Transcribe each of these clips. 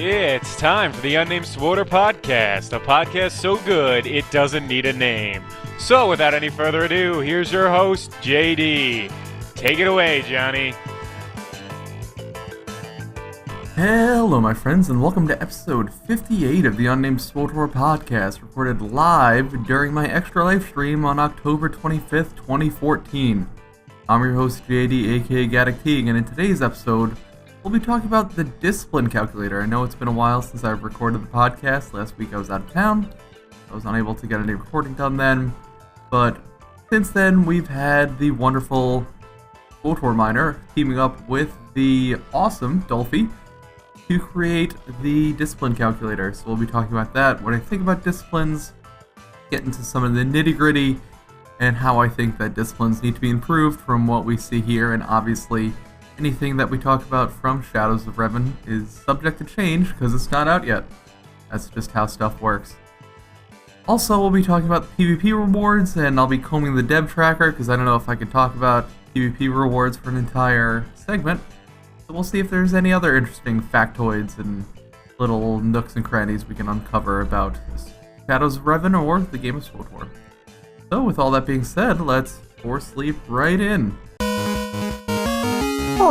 It's time for the Unnamed SWTOR Podcast, a podcast so good it doesn't need a name. So without any further ado, here's your host, JD. Take it away, Johnny. Hello, my friends, and welcome to episode 58 of the Unnamed SWTOR Podcast, recorded live during my ExtraLife stream on October 25th, 2014. I'm your host, JD, aka Gaddick Teague, and in today's episode, we'll be talking about the discipline calculator. I know it's been a while since I've recorded the podcast. Last week I was out of town. I was unable to get any recording done then, but since then we've had the wonderful SWTOR miner teaming up with the awesome Dolphy to create the discipline calculator. So we'll be talking about that, what I think about disciplines, get into some of the nitty-gritty, and how I think that disciplines need to be improved from what we see here, and obviously anything that we talk about from Shadows of Revan is subject to change because it's not out yet. That's just how stuff works. Also, we'll be talking about the PvP rewards, and I'll be combing the dev tracker because I don't know if I can talk about PvP rewards for an entire segment. So we'll see if there's any other interesting factoids and little nooks and crannies we can uncover about Shadows of Revan or the game of SWTOR. So with all that being said, let's force leap right in.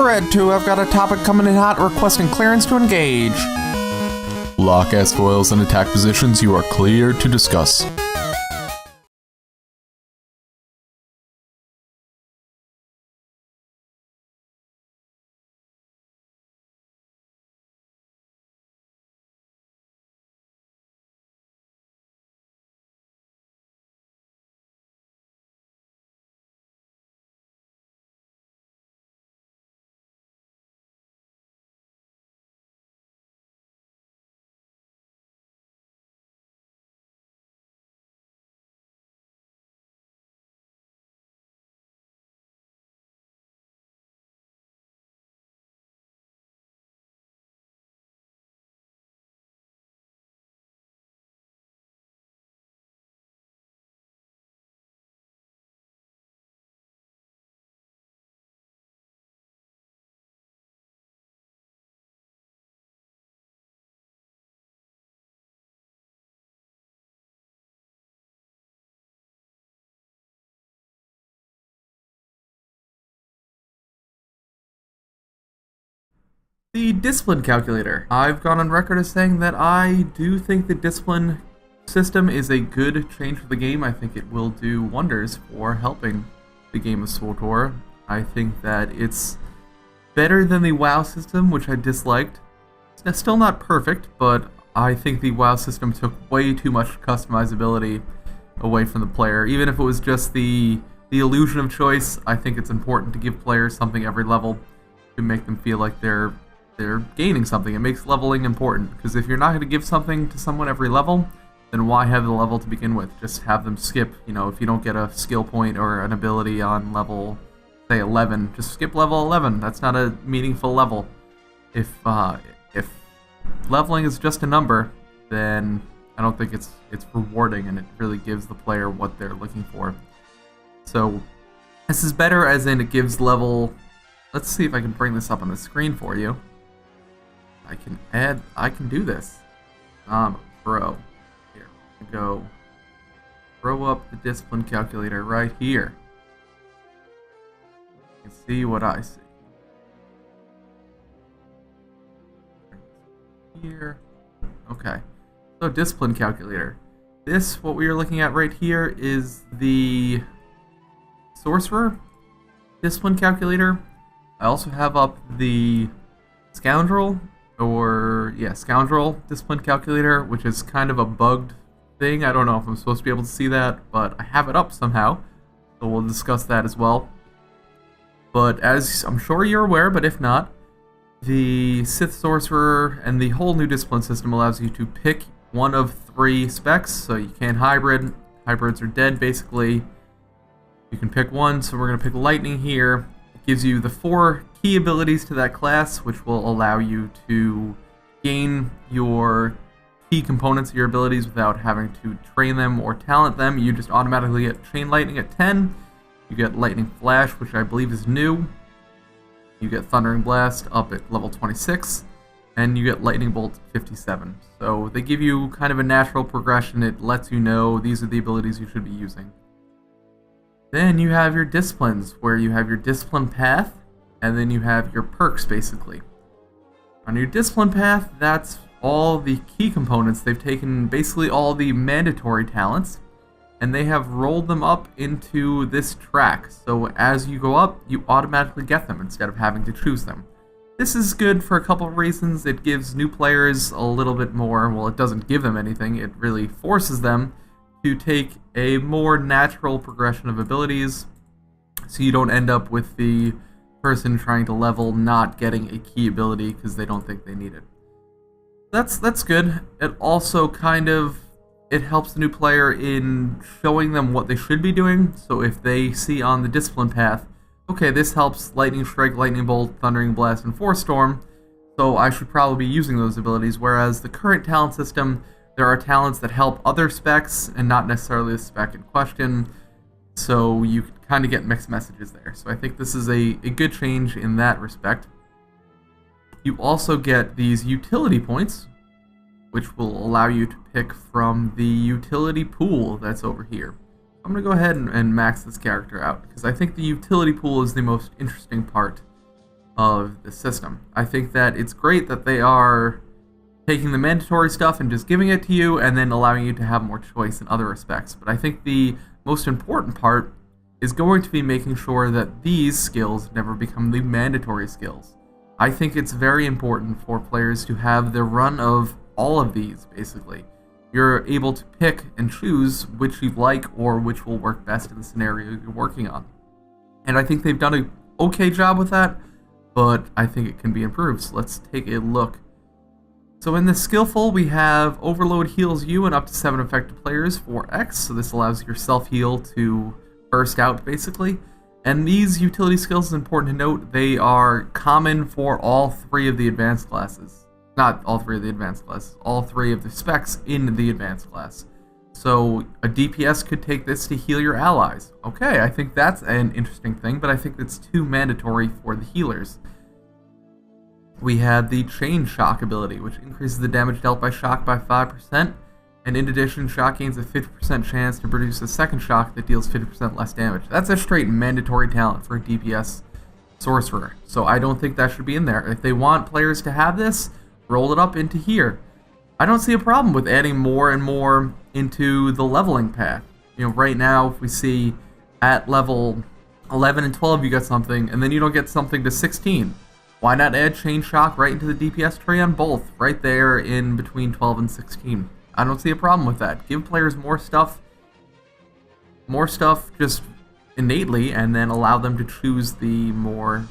Red 2, I've got a topic coming in hot requesting clearance to engage. Lock S foils and attack positions, you are cleared to discuss. The discipline calculator. I've gone on record as saying that I do think the discipline system is a good change for the game. I think it will do wonders for helping the game of SWTOR. I think that it's better than the WoW system, which I disliked. It's still not perfect, but I think the WoW system took way too much customizability away from the player. Even if it was just the illusion of choice, I think it's important to give players something every level to make them feel like they're gaining something. It makes leveling important, because if you're not going to give something to someone every level, then why have the level to begin with? Just have them skip, if you don't get a skill point or an ability on level, say 11, just skip level 11. That's not a meaningful level. If leveling is just a number, then I don't think it's rewarding, and it really gives the player what they're looking for. So this is better as in it gives level. Let's see if I can bring this up on the screen for you. I can do this. Bro. Here, go. Throw up the discipline calculator right here. You can see what I see. Here. Okay. So discipline calculator. This, what we are looking at right here, is the sorcerer discipline calculator. I also have up the scoundrel discipline calculator, which is kind of a bugged thing. I don't know if I'm supposed to be able to see that, but I have it up somehow, so we'll discuss that as well. But as I'm sure you're aware, but if not, the Sith Sorcerer and the whole new discipline system allows you to pick one of 3 specs, so you can't hybrid. Hybrids are dead, basically. You can pick one, so we're going to pick Lightning here. It gives you the 4 key abilities to that class, which will allow you to gain your key components of your abilities without having to train them or talent them. You just automatically get Chain Lightning at 10. You get Lightning Flash, which I believe is new. You get Thundering Blast up at level 26. and you get Lightning Bolt 57. So they give you kind of a natural progression. It lets you know these are the abilities you should be using. Then you have your disciplines, where you have your discipline path, and then you have your perks, basically. On your discipline path, that's all the key components. They've taken basically all the mandatory talents, and they have rolled them up into this track. So as you go up, you automatically get them instead of having to choose them. This is good for a couple of reasons. It gives new players a little bit more, well, it doesn't give them anything, it really forces them to take a more natural progression of abilities, so you don't end up with the person trying to level not getting a key ability because they don't think they need it. That's good. It also it helps the new player in showing them what they should be doing. So if they see on the discipline path, okay, this helps Lightning Strike, Lightning Bolt, Thundering Blast, and Force Storm, so I should probably be using those abilities, whereas the current talent system, there are talents that help other specs and not necessarily the spec in question, so you can kind of get mixed messages there. So I think this is a good change in that respect. You also get these utility points, which will allow you to pick from the utility pool that's over here. I'm going to go ahead and max this character out, because I think the utility pool is the most interesting part of the system. I think that it's great that they are taking the mandatory stuff and just giving it to you, and then allowing you to have more choice in other respects. But I think the most important part is going to be making sure that these skills never become the mandatory skills. I think it's very important for players to have the run of all of these, basically. You're able to pick and choose which you like or which will work best in the scenario you're working on. And I think they've done an okay job with that, but I think it can be improved. So let's take a look. So in the skillful, we have Overload heals you and up to 7 effective players for X. So this allows your self-heal to burst out, basically. And these utility skills, is important to note, they are common for all 3 of the advanced classes. Not all 3 of the advanced classes, all 3 of the specs in the advanced class. So a DPS could take this to heal your allies. Okay, I think that's an interesting thing, but I think it's too mandatory for the healers. We have the Chain Shock ability, which increases the damage dealt by shock by 5%, and in addition, shock gains a 50% chance to produce a second shock that deals 50% less damage. That's a straight mandatory talent for a DPS sorcerer, so I don't think that should be in there. If they want players to have this, roll it up into here. I don't see a problem with adding more and more into the leveling path. You know, right now, if we see at level 11 and 12 you get something, and then you don't get something to 16. Why not add Chain Shock right into the DPS tree on both, right there in between 12 and 16? I don't see a problem with that. Give players more stuff just innately, and then allow them to choose the more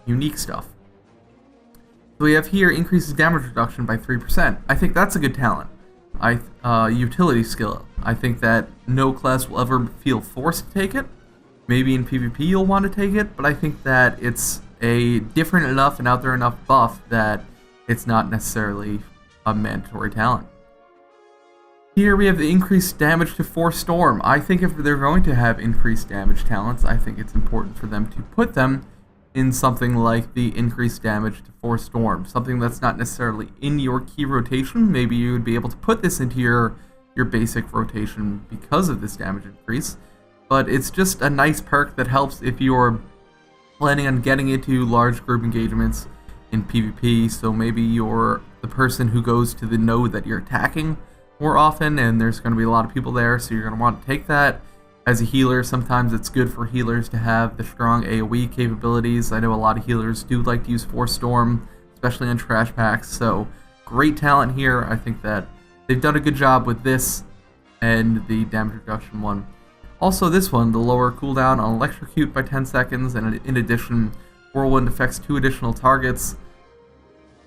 unique stuff. So we have here increases damage reduction by 3%. I think that's a good talent. Utility skill. I think that no class will ever feel forced to take it. Maybe in PvP you'll want to take it, but I think that it's a different enough and out there enough buff that it's not necessarily a mandatory talent. Here we have the increased damage to Force Storm. I think if they're going to have increased damage talents, I think it's important for them to put them in something like the increased damage to Force Storm. Something that's not necessarily in your key rotation. Maybe you would be able to put this into your basic rotation because of this damage increase. But it's just a nice perk that helps if you're planning on getting into large group engagements in PvP. So maybe you're the person who goes to the node that you're attacking more often, and there's going to be a lot of people there, so you're going to want to take that. As a healer, sometimes it's good for healers to have the strong AoE capabilities. I know a lot of healers do like to use Force Storm, especially on trash packs, so great talent here. I think that they've done a good job with this and the damage reduction one. Also this one, the lower cooldown on Electrocute by 10 seconds, and in addition, Whirlwind affects 2 additional targets.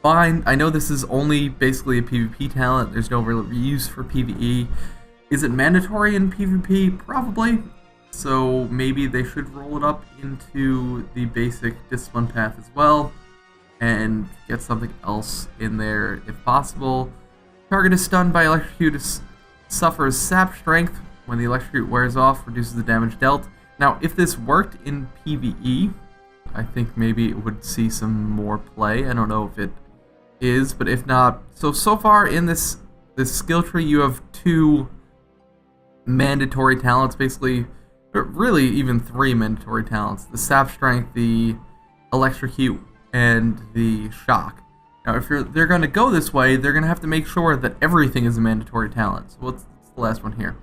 Fine, I know this is only basically a PvP talent, there's no real use for PvE. Is it mandatory in PvP? Probably. So maybe they should roll it up into the basic discipline path as well, and get something else in there if possible. Target is stunned by Electrocute, suffers sap strength. When the Electrocute wears off, reduces the damage dealt. Now, if this worked in PvE, I think maybe it would see some more play. I don't know if it is, but if not, so far in this skill tree you have 2 mandatory talents, basically, but really even 3 mandatory talents: the sap strength, the electrocute, and the shock. Now, if they're going to go this way, they're going to have to make sure that everything is a mandatory talent. So what's the last one here?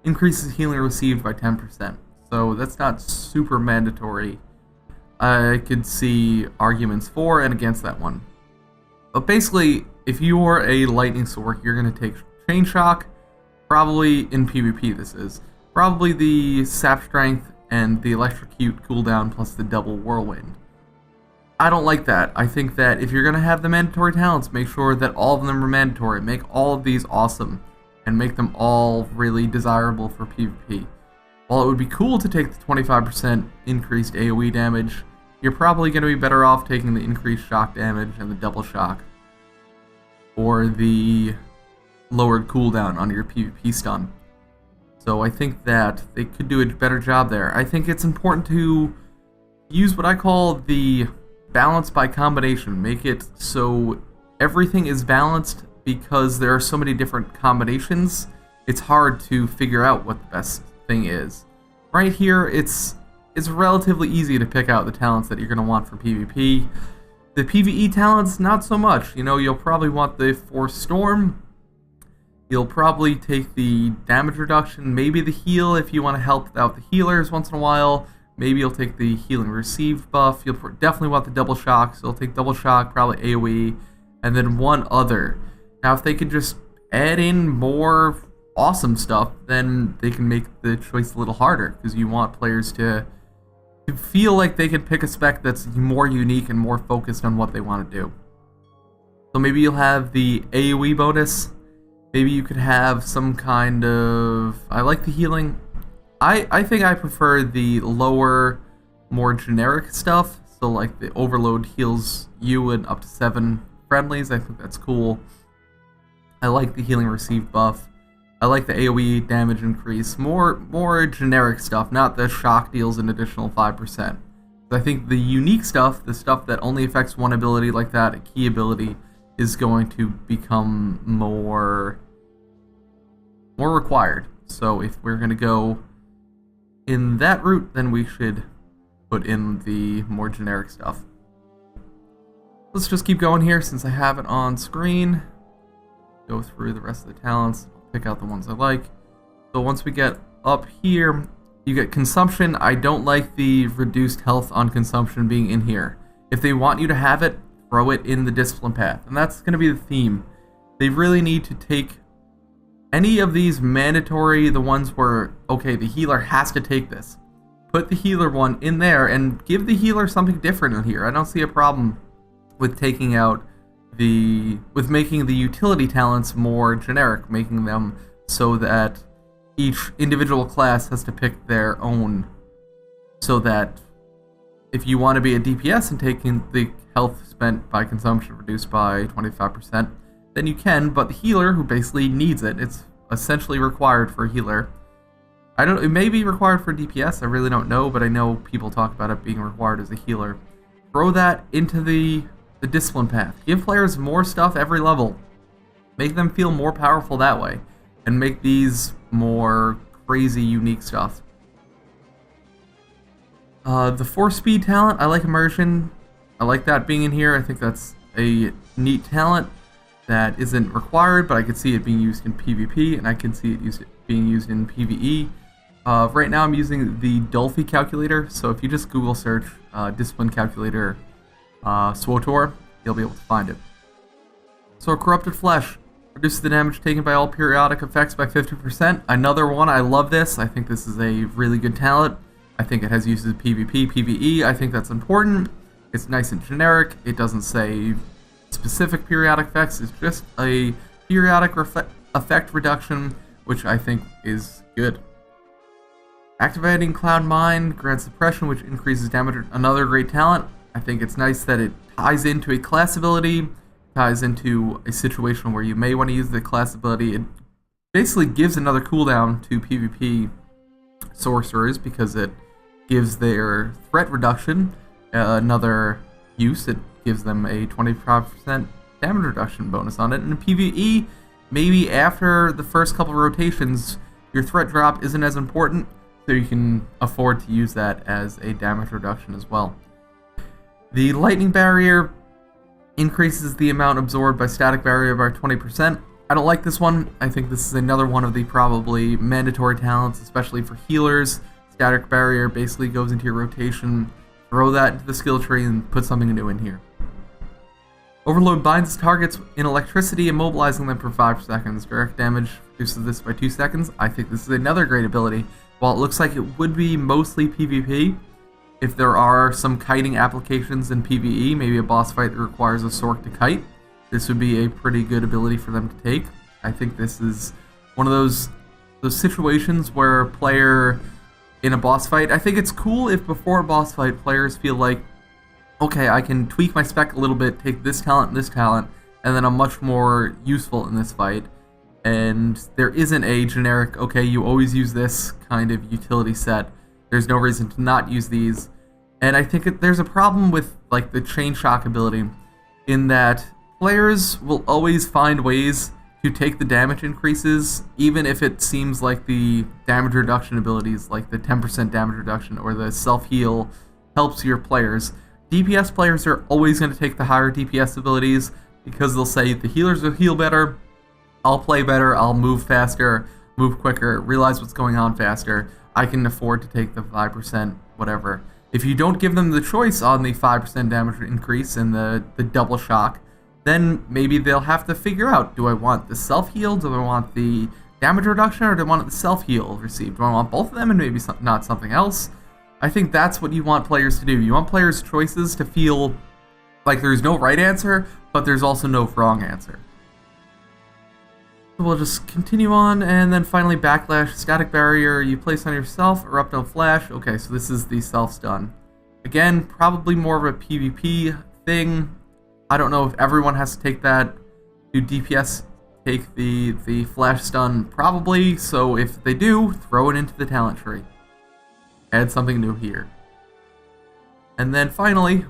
Increases healing received by 10%. So that's not super mandatory. I could see arguments for and against that one. But basically, if you're a lightning Sorc, you're going to take chain shock, probably in PvP this is. Probably the sap strength and the electrocute cooldown plus the double whirlwind. I don't like that. I think that if you're going to have the mandatory talents, make sure that all of them are mandatory. Make all of these awesome and make them all really desirable for PvP. While it would be cool to take the 25% increased AoE damage, you're probably going to be better off taking the increased shock damage and the double shock, or the lowered cooldown on your PvP stun. So I think that they could do a better job there. I think it's important to use what I call the balance by combination. Make it so everything is balanced, because there are so many different combinations, it's hard to figure out what the best thing is. Right here, it's relatively easy to pick out the talents that you're going to want for PvP. The PvE talents, not so much. You know, you'll probably want the Force Storm. You'll probably take the damage reduction, maybe the heal if you want to help out the healers once in a while. Maybe you'll take the healing received buff. You'll definitely want the double shock, so you'll take double shock, probably AoE, and then one other. Now, if they could just add in more awesome stuff, then they can make the choice a little harder, because you want players to feel like they can pick a spec that's more unique and more focused on what they want to do. So maybe you'll have the AoE bonus. Maybe you could have some kind of... I like the healing. I think I prefer the lower, more generic stuff. So like the Overload heals you and up to 7 friendlies. I think that's cool. I like the healing received buff. I like the AoE damage increase. More generic stuff, not the shock deals an additional 5%. I think the unique stuff, the stuff that only affects one ability like that, a key ability, is going to become more required. So if we're going to go in that route, then we should put in the more generic stuff. Let's just keep going here since I have it on screen. Go through the rest of the talents, pick out the ones I like. So once we get up here, you get consumption. I don't like the reduced health on consumption being in here. If they want you to have it, throw it in the discipline path. And that's going to be the theme. They really need to take any of these mandatory, the ones where, okay, the healer has to take this. Put the healer one in there and give the healer something different in here. I don't see a problem with taking out with making the utility talents more generic, making them so that each individual class has to pick their own, so that if you want to be a DPS and taking the health spent by consumption reduced by 25%, then you can, but the healer, who basically needs it, it's essentially required for a healer. It may be required for DPS, I really don't know, but I know people talk about it being required as a healer. Throw that into the discipline path. Give players more stuff every level. Make them feel more powerful that way, and make these more crazy, unique stuff. The 4-speed talent, I like immersion. I like that being in here. I think that's a neat talent that isn't required, but I could see it being used in PvP, and I can see it being used in PvE. Right now I'm using the Dolphy calculator, so if you just Google search discipline calculator SWTOR, you'll be able to find it. So Corrupted Flesh reduces the damage taken by all periodic effects by 50%. Another one, I love this. I think this is a really good talent. I think it has uses in PvP, PvE. I think that's important. It's nice and generic. It doesn't say specific periodic effects. It's just a periodic effect reduction, which I think is good. Activating Cloud Mind grants suppression, which increases damage. Another great talent. I think it's nice that it ties into a class ability, ties into a situation where you may want to use the class ability. It basically gives another cooldown to PvP sorcerers because it gives their threat reduction another use. It gives them a 25% damage reduction bonus on it. And in PvE, maybe after the first couple rotations, your threat drop isn't as important, so you can afford to use that as a damage reduction as well. The lightning barrier increases the amount absorbed by static barrier by 20%. I don't like this one. I think this is another one of the probably mandatory talents, especially for healers. Static barrier basically goes into your rotation. Throw that into the skill tree and put something new in here. Overload binds targets in electricity, immobilizing them for 5 seconds. Direct damage reduces this by 2 seconds. I think this is another great ability. While it looks like it would be mostly PvP, if there are some kiting applications in PvE, maybe a boss fight that requires a Sorc to kite, this would be a pretty good ability for them to take. I think this is one of those situations where a player in a boss fight, I think it's cool if before a boss fight players feel like, okay, I can tweak my spec a little bit, take this talent and this talent, and then I'm much more useful in this fight. And there isn't a generic, okay, you always use this kind of utility set. There's no reason to not use these. And I think there's a problem with like the chain shock ability in that players will always find ways to take the damage increases, even if it seems like the damage reduction abilities, like the 10% damage reduction or the self-heal, helps your players. DPS players are always going to take the higher DPS abilities because they'll say the healers will heal better, I'll play better, I'll move faster, move quicker, realize what's going on faster, I can afford to take the 5%, whatever. If you don't give them the choice on the 5% damage increase and the double shock, then maybe they'll have to figure out, do I want the self-heal, do I want the damage reduction, or do I want the self-heal received? Do I want both of them and maybe not something else? I think that's what you want players to do. You want players' choices to feel like there's no right answer, but there's also no wrong answer. So we'll just continue on, and then finally Backlash, static barrier, you place on yourself, erupt on flash. Okay, so this is the self-stun. Again, probably more of a PvP thing. I don't know if everyone has to take that. Do DPS take the flash stun? Probably, so if they do, throw it into the talent tree. Add something new here. And then finally,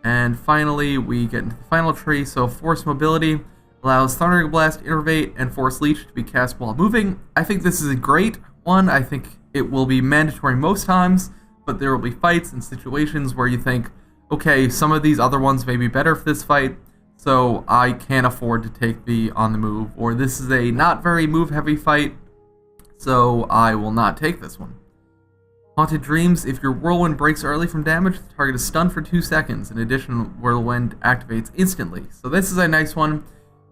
And finally, we get into the final tree, so Force Mobility allows Thundering Blast, Innervate, and Force Leech to be cast while moving. I think this is a great one. I think it will be mandatory most times, but there will be fights and situations where you think, okay, some of these other ones may be better for this fight, so I can't afford to take the on the move, or this is a not very move-heavy fight, so I will not take this one. Haunted Dreams, if your Whirlwind breaks early from damage, the target is stunned for 2 seconds. In addition, Whirlwind activates instantly. So this is a nice one.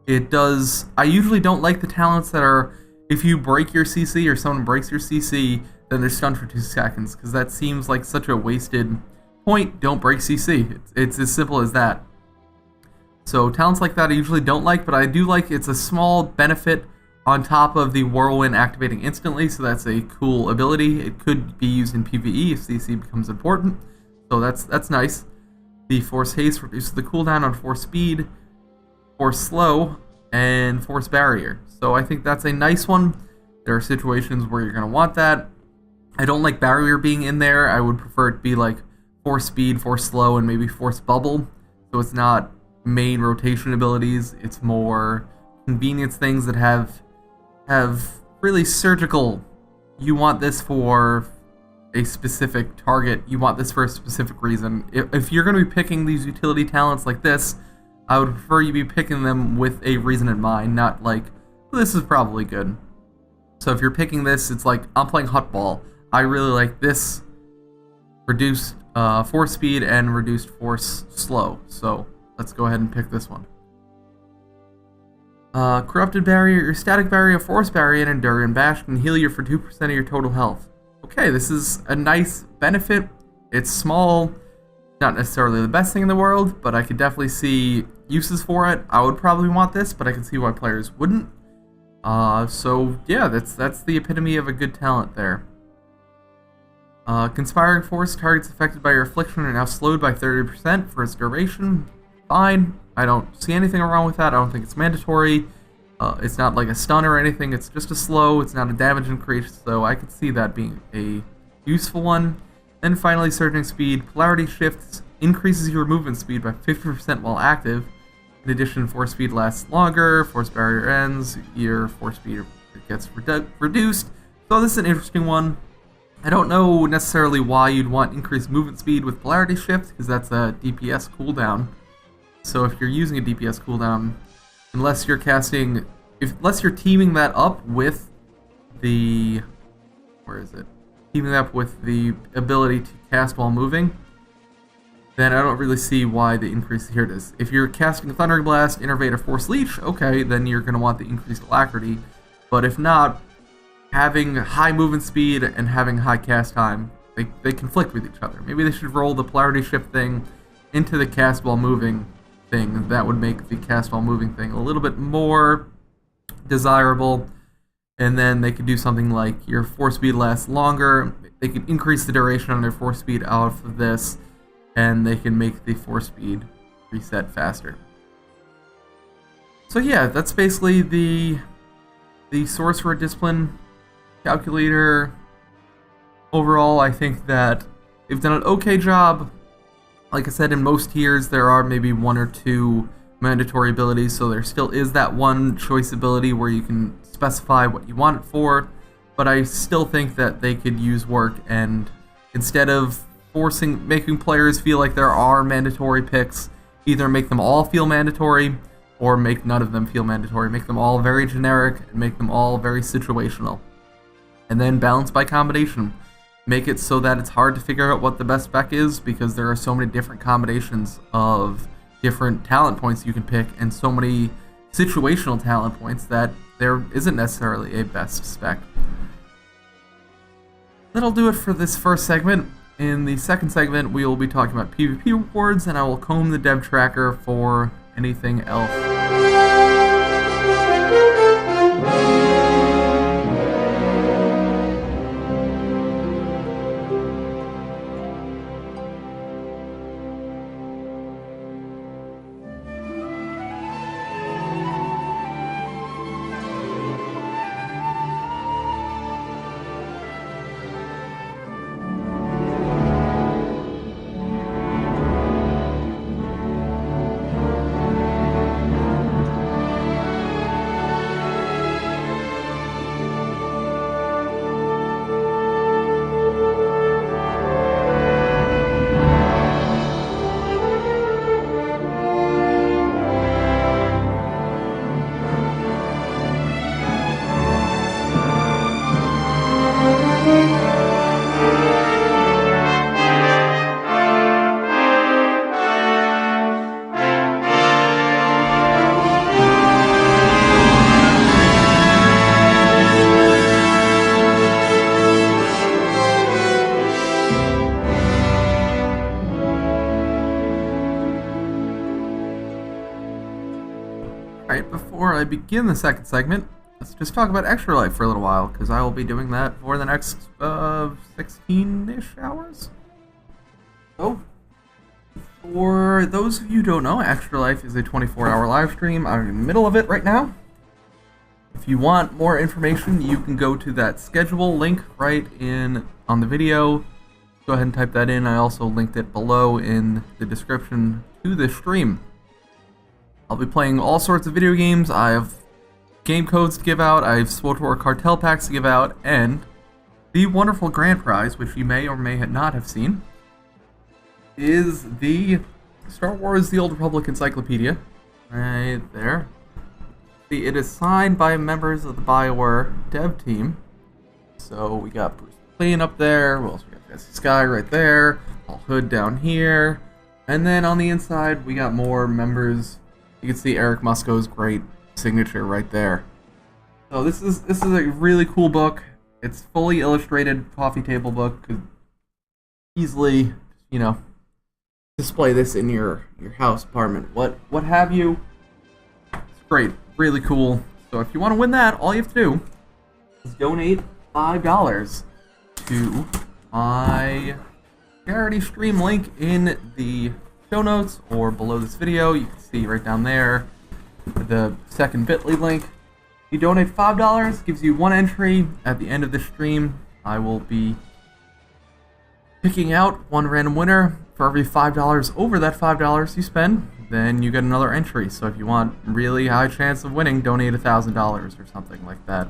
It does... I usually don't like the talents that are, if you break your CC or someone breaks your CC, then they're stunned for 2 seconds, because that seems like such a wasted point. Don't break CC. It's as simple as that. So talents like that I usually don't like, but I do like it's a small benefit on top of the Whirlwind activating instantly, so that's a cool ability. It could be used in PvE if CC becomes important, so that's nice. The Force Haste reduces the cooldown on Force Speed, Force Slow, and Force Barrier. So I think that's a nice one. There are situations where you're going to want that. I don't like Barrier being in there. I would prefer it to be like Force Speed, Force Slow, and maybe Force Bubble, so it's not main rotation abilities. It's more convenience things that have really surgical, you want this for a specific target, you want this for a specific reason. If you're going to be picking these utility talents like this, I would prefer you be picking them with a reason in mind, not like, well, this is probably good. So if you're picking this, it's like, I'm playing Hutball. I really like this reduced force speed and reduced force slow, so let's go ahead and pick this one. Corrupted Barrier, your Static Barrier, Force Barrier, and Enduring Bash can heal you for 2% of your total health. Okay, this is a nice benefit. It's small, not necessarily the best thing in the world, but I could definitely see uses for it. I would probably want this, but I can see why players wouldn't. So yeah, that's the epitome of a good talent there. Conspiring Force, targets affected by your affliction are now slowed by 30% for its duration. Fine. I don't see anything wrong with that. I don't think it's mandatory. It's not like a stun or anything. It's just a slow. It's not a damage increase, so I could see that being a useful one. Then finally, Surging Speed. Polarity shifts increases your movement speed by 50% while active. In addition, force speed lasts longer, force barrier ends, your force speed gets reduced. So this is an interesting one. I don't know necessarily why you'd want increased movement speed with polarity shift, because that's a DPS cooldown. So if you're using a DPS cooldown, unless you're teaming that up with the... Teaming that up with the ability to cast while moving, then I don't really see why the increase here it is. If you're casting Thundering Blast, Innervate, or Force Leech, okay, then you're going to want the increased alacrity. But if not, having high movement speed and having high cast time, they conflict with each other. Maybe they should roll the polarity shift thing into the cast while moving thing. That would make the cast while moving thing a little bit more desirable. And then they could do something like your force speed lasts longer. They could increase the duration on their force speed out of this, and they can make the force speed reset faster. So yeah, that's basically the Sorcerer Discipline calculator. Overall, I think that they've done an okay job. Like I said, in most tiers, there are maybe 1 or 2 mandatory abilities, so there still is that one choice ability where you can specify what you want it for, but I still think that they could use work, and instead of making players feel like there are mandatory picks, either make them all feel mandatory or make none of them feel mandatory. Make them all very generic and make them all very situational. And then balance by combination. Make it so that it's hard to figure out what the best spec is, because there are so many different combinations of different talent points you can pick, and so many situational talent points that there isn't necessarily a best spec. That'll do it for this first segment. In the second segment, we will be talking about PvP rewards, and I will comb the dev tracker for anything else. Alright, before I begin the second segment, let's just talk about ExtraLife for a little while, because I will be doing that for the next 16-ish hours. So, for those of you who don't know, ExtraLife is a 24-hour live stream. I'm in the middle of it right now. If you want more information, you can go to that schedule link right on the video. Go ahead and type that in. I also linked it below in the description to this stream. I'll be playing all sorts of video games. I have game codes to give out, I have SWTOR cartel packs to give out, and the wonderful grand prize, which you may or may not have seen, is the Star Wars The Old Republic Encyclopedia. Right there. See, it is signed by members of the BioWare dev team. So we got Bruce McLean up there, we also got Jesse Sky right there, Paul Hood down here, and then on the inside we got more members. You can see Eric Musco's great signature right there. So this is a really cool book. It's fully illustrated coffee table book. Could easily, display this in your house, apartment, what have you. It's great, really cool. So if you want to win that, all you have to do is donate $5 to my charity stream link in the show notes or below this video. You can see right down there the second bit.ly link. You donate $5, gives you one entry at the end of the stream. I will be picking out one random winner for every $5 over that $5 you spend. Then you get another entry. So if you want really high chance of winning, donate $1,000 or something like that.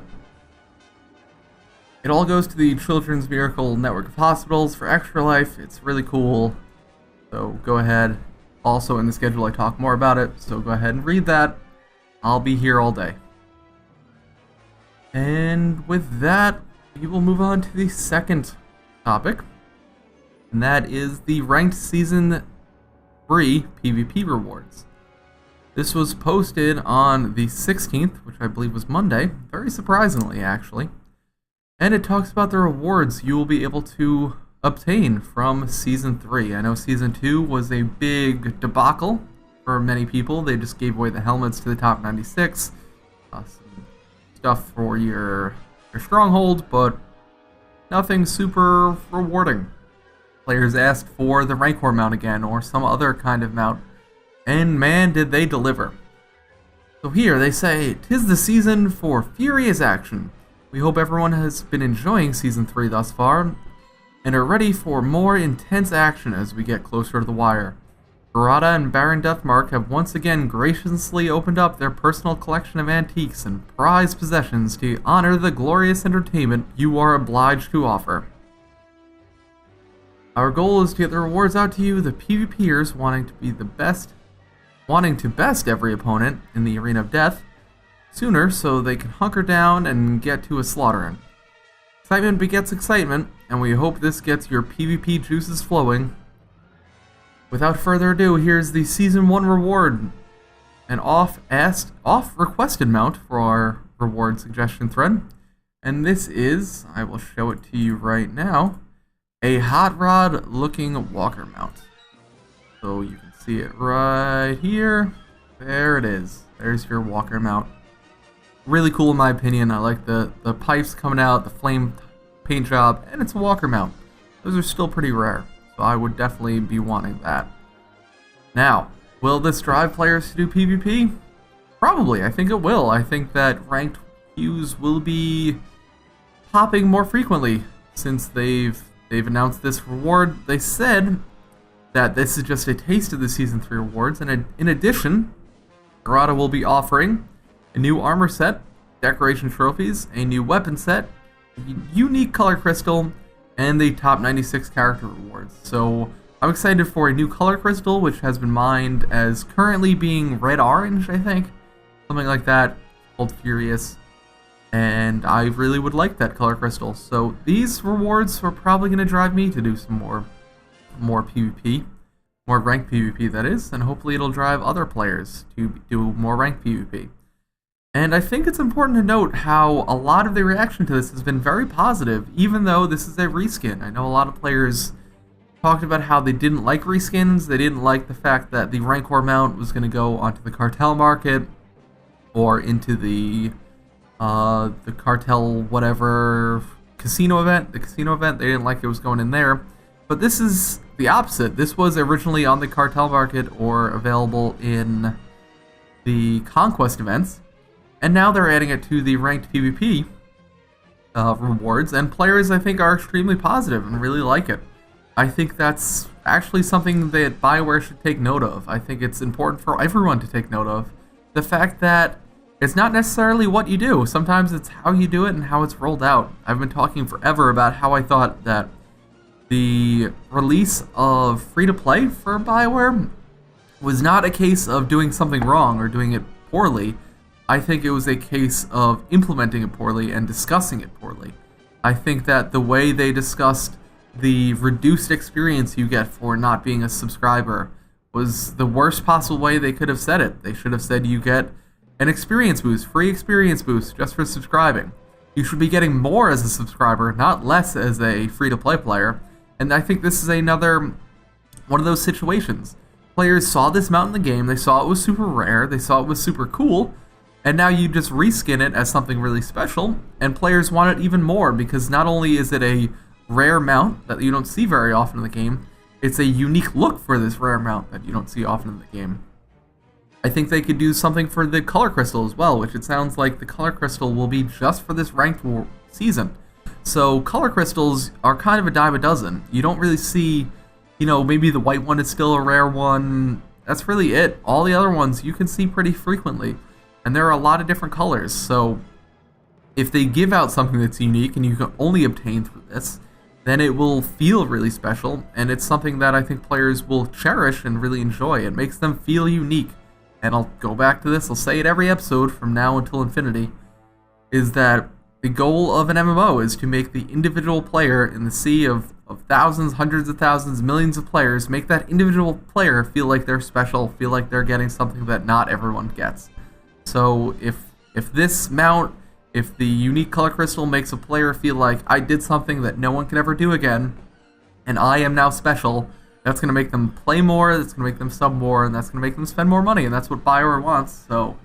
It all goes to the Children's Miracle Network of Hospitals for ExtraLife. It's really cool. So go ahead. Also in the schedule I talk more about it, so go ahead and read that. I'll be here all day. And with that, we will move on to the second topic. And that is the Ranked Season 3 PvP rewards. This was posted on the 16th, which I believe was Monday, very surprisingly actually. And it talks about the rewards you will be able to obtain from Season 3. I know Season 2 was a big debacle for many people. They just gave away the helmets to the top 96. Some stuff for your stronghold, but nothing super rewarding. Players asked for the Rancor mount again, or some other kind of mount, and man did they deliver. So here they say, "'Tis the season for furious action. We hope everyone has been enjoying Season 3 thus far, and are ready for more intense action as we get closer to the wire. Barada and Baron Deathmark have once again graciously opened up their personal collection of antiques and prized possessions to honor the glorious entertainment you are obliged to offer. Our goal is to get the rewards out to you, the PvPers wanting to best every opponent in the arena of death sooner so they can hunker down and get to a slaughtering. Excitement begets excitement, and we hope this gets your PvP juices flowing. Without further ado, here's the Season 1 reward, an off-requested mount for our reward suggestion thread. And this is, I will show it to you right now, a hot rod looking walker mount. So you can see it right here. There it is. There's your walker mount. Really cool in my opinion. I like the pipes coming out, the flame paint job, and it's a walker mount. Those are still pretty rare, so I would definitely be wanting that. Now, will this drive players to do PvP? Probably. I think it will. I think that ranked queues will be popping more frequently since they've announced this reward. They said that this is just a taste of the Season 3 rewards, and in addition, Barada will be offering a new armor set, decoration trophies, a new weapon set, a unique color crystal, and the top 96 character rewards. So I'm excited for a new color crystal, which has been mined as currently being red-orange, I think. Something like that, called Furious. And I really would like that color crystal. So these rewards are probably going to drive me to do some more PvP. More ranked PvP, that is. And hopefully it'll drive other players to do more ranked PvP. And I think it's important to note how a lot of the reaction to this has been very positive, even though this is a reskin. I know a lot of players talked about how they didn't like reskins. They didn't like the fact that the Rancor mount was going to go onto the cartel market or into the cartel whatever casino event. The casino event, they didn't like it was going in there. But this is the opposite. This was originally on the cartel market or available in the conquest events. And now they're adding it to the ranked PvP rewards, and players, I think, are extremely positive and really like it. I think that's actually something that BioWare should take note of. I think it's important for everyone to take note of. The fact that it's not necessarily what you do. Sometimes it's how you do it and how it's rolled out. I've been talking forever about how I thought that the release of free-to-play for BioWare was not a case of doing something wrong or doing it poorly. I think it was a case of implementing it poorly and discussing it poorly. I think that the way they discussed the reduced experience you get for not being a subscriber was the worst possible way they could have said it. They should have said you get an experience boost, free experience boost, just for subscribing. You should be getting more as a subscriber, not less as a free-to-play player. And I think this is another one of those situations. Players saw this mount in the game, they saw it was super rare, they saw it was super cool, and now you just reskin it as something really special, and players want it even more because not only is it a rare mount that you don't see very often in the game, it's a unique look for this rare mount that you don't see often in the game. I think they could do something for the color crystal as well, which it sounds like the color crystal will be just for this ranked season. So color crystals are kind of a dime a dozen. You don't really see, maybe the white one is still a rare one. That's really it. All the other ones you can see pretty frequently. And there are a lot of different colors. So if they give out something that's unique and you can only obtain through this, then it will feel really special. And it's something that I think players will cherish and really enjoy. It makes them feel unique. And I'll go back to this. I'll say it every episode from now until infinity, is that the goal of an MMO is to make the individual player in the sea of thousands, hundreds of thousands, millions of players, make that individual player feel like they're special, feel like they're getting something that not everyone gets. So if this mount, if the unique color crystal makes a player feel like I did something that no one can ever do again, and I am now special, that's going to make them play more, that's going to make them sub more, and that's going to make them spend more money, and that's what BioWare wants. So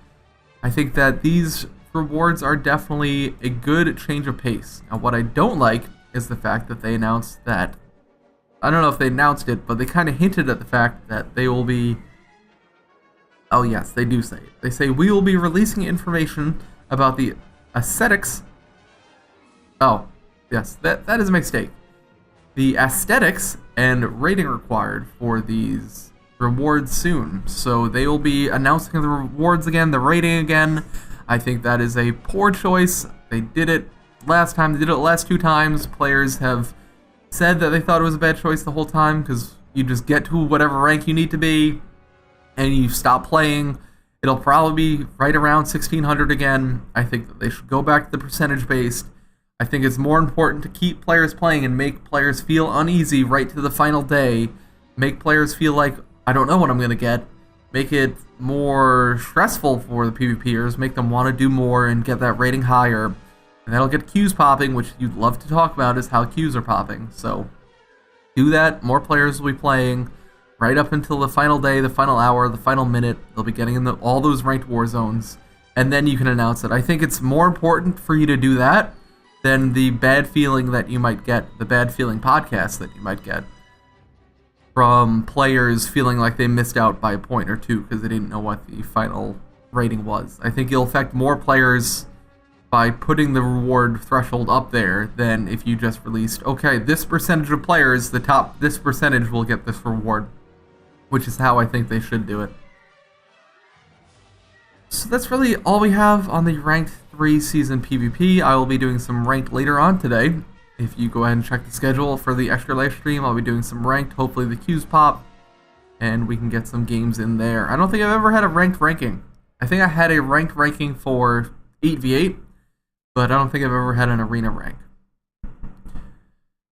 I think that these rewards are definitely a good change of pace. Now, what I don't like is the fact that they announced that, I don't know if they announced it, but they kind of hinted at the fact that they will be, oh yes, they do say it. They say, we will be releasing information about the aesthetics, oh, yes, that is a mistake. The aesthetics and rating required for these rewards soon. So they will be announcing the rewards again, the rating again. I think that is a poor choice. They did it last time, they did it the last 2 times. Players have said that they thought it was a bad choice the whole time because you just get to whatever rank you need to be and you stop playing. It'll probably be right around 1600 again. I think that they should go back to the percentage based. I think it's more important to keep players playing and make players feel uneasy right to the final day. Make players feel like, I don't know what I'm going to get. Make it more stressful for the PvPers, make them want to do more and get that rating higher. And that'll get queues popping, which you'd love to talk about is how queues are popping. So do that, more players will be playing right up until the final day, the final hour, the final minute. They'll be getting in all those ranked war zones. And then you can announce it. I think it's more important for you to do that than the bad feeling that you might get, the bad feeling podcast that you might get from players feeling like they missed out by a point or two because they didn't know what the final rating was. I think it'll affect more players by putting the reward threshold up there than if you just released, okay, this percentage of players, this percentage will get this reward, which is how I think they should do it. So that's really all we have on the Ranked 3 Season PvP. I will be doing some Ranked later on today. If you go ahead and check the schedule for the ExtraLife stream, I'll be doing some Ranked. Hopefully the queues pop, and we can get some games in there. I don't think I've ever had a Ranked ranking. I think I had a Ranked ranking for 8v8, but I don't think I've ever had an Arena rank.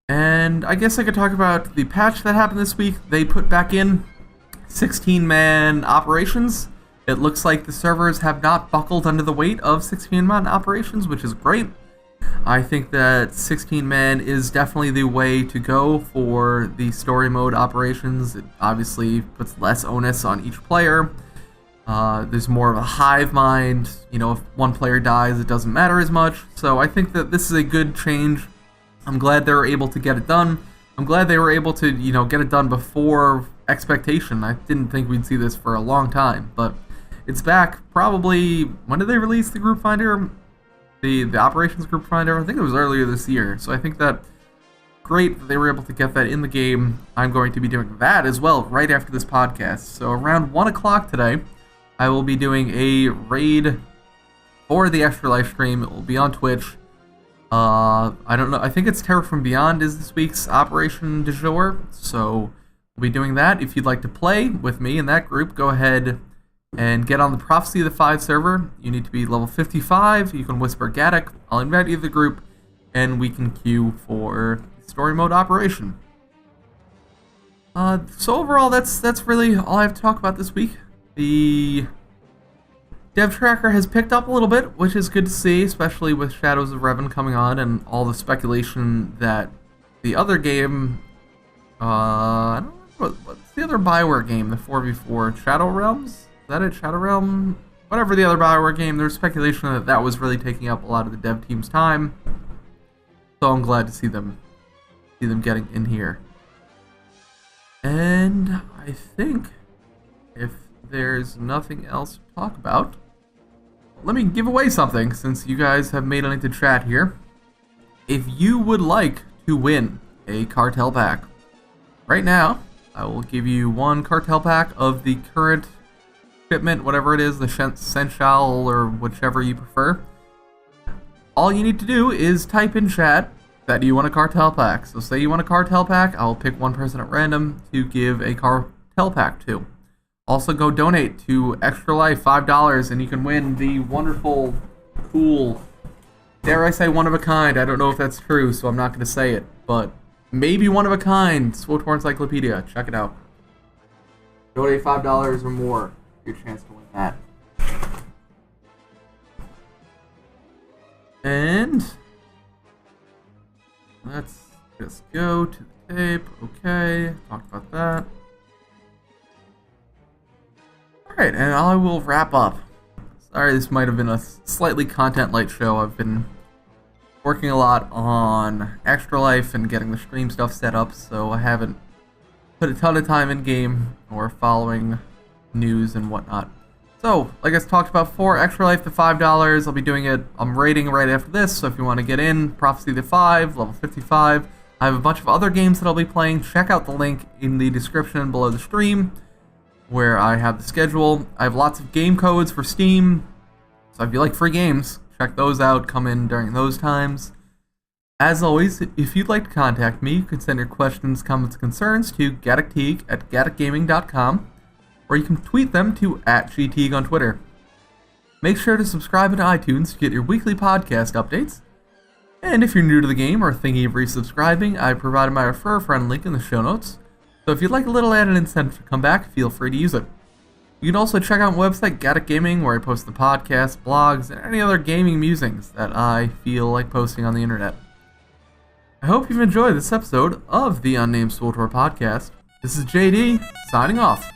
And I guess I could talk about the patch that happened this week. They put back in 16-man operations. It looks like the servers have not buckled under the weight of 16-man operations, which is great. I think that 16-man is definitely the way to go for the story mode operations. It obviously puts less onus on each player. There's more of a hive mind. If one player dies, it doesn't matter as much. So I think that this is a good change. I'm glad they were able to get it done. I'm glad they were able to, get it done before expectation. I didn't think we'd see this for a long time, but it's back. Probably, when did they release the group finder? The operations group finder? I think it was earlier this year. So I think that great that they were able to get that in the game. I'm going to be doing that as well right after this podcast. So around 1 o'clock today, I will be doing a raid for the ExtraLife stream. It will be on Twitch. I don't know. I think it's Terror from Beyond is this week's operation du jour. So we'll be doing that. If you'd like to play with me in that group, go ahead and get on the Prophecy of the 5 server. You need to be level 55. You can whisper Gaddock. I'll invite you to the group, and we can queue for story mode operation. So overall, that's really all I have to talk about this week. The dev tracker has picked up a little bit, which is good to see, especially with Shadows of Revan coming on and all the speculation that the other game, I don't know, what's the other BioWare game, the 4v4, Shadow Realms? Is that it, Shadow Realm? Whatever the other BioWare game, there's speculation that that was really taking up a lot of the dev team's time. So I'm glad to see them getting in here. And I think if there's nothing else to talk about, let me give away something since you guys have made it into chat here. if you would like to win a cartel pack, right now, I will give you one cartel pack of the current shipment, whatever it is, the Sensual or whichever you prefer. All you need to do is type in chat that you want a cartel pack. So say you want a cartel pack, I'll pick one person at random to give a cartel pack to. Also go donate to ExtraLife, $5, and you can win the wonderful, cool, dare I say one of a kind. I don't know if that's true, so I'm not going to say it, but maybe one of a kind SWTOR Encyclopedia. Check it out. Donate $5 or more. Your chance to win that. And let's just go to the tape. Okay, talked about that. Alright, and I will wrap up. Sorry, this might have been a slightly content-light show. I've been working a lot on ExtraLife and getting the stream stuff set up, so I haven't put a ton of time in game or following news and whatnot. So, like I talked about before, ExtraLife to $5. I'll be doing it, I'm rating right after this, so if you want to get in, Prophecy to 5, level 55. I have a bunch of other games that I'll be playing. Check out the link in the description below the stream, where I have the schedule. I have lots of game codes for Steam, so if you like free games, check those out, come in during those times. As always, if you'd like to contact me, you can send your questions, comments, concerns to gaddockgaming.com, or you can tweet them to @GTeague on Twitter. Make sure to subscribe to iTunes to get your weekly podcast updates. And if you're new to the game or thinking of resubscribing, I provided my refer a friend link in the show notes. So if you'd like a little added incentive to come back, feel free to use it. You can also check out my website, Gaddock Gaming, where I post the podcasts, blogs, and any other gaming musings that I feel like posting on the internet. I hope you've enjoyed this episode of the Unnamed SWTOR Podcast. This is JD, signing off.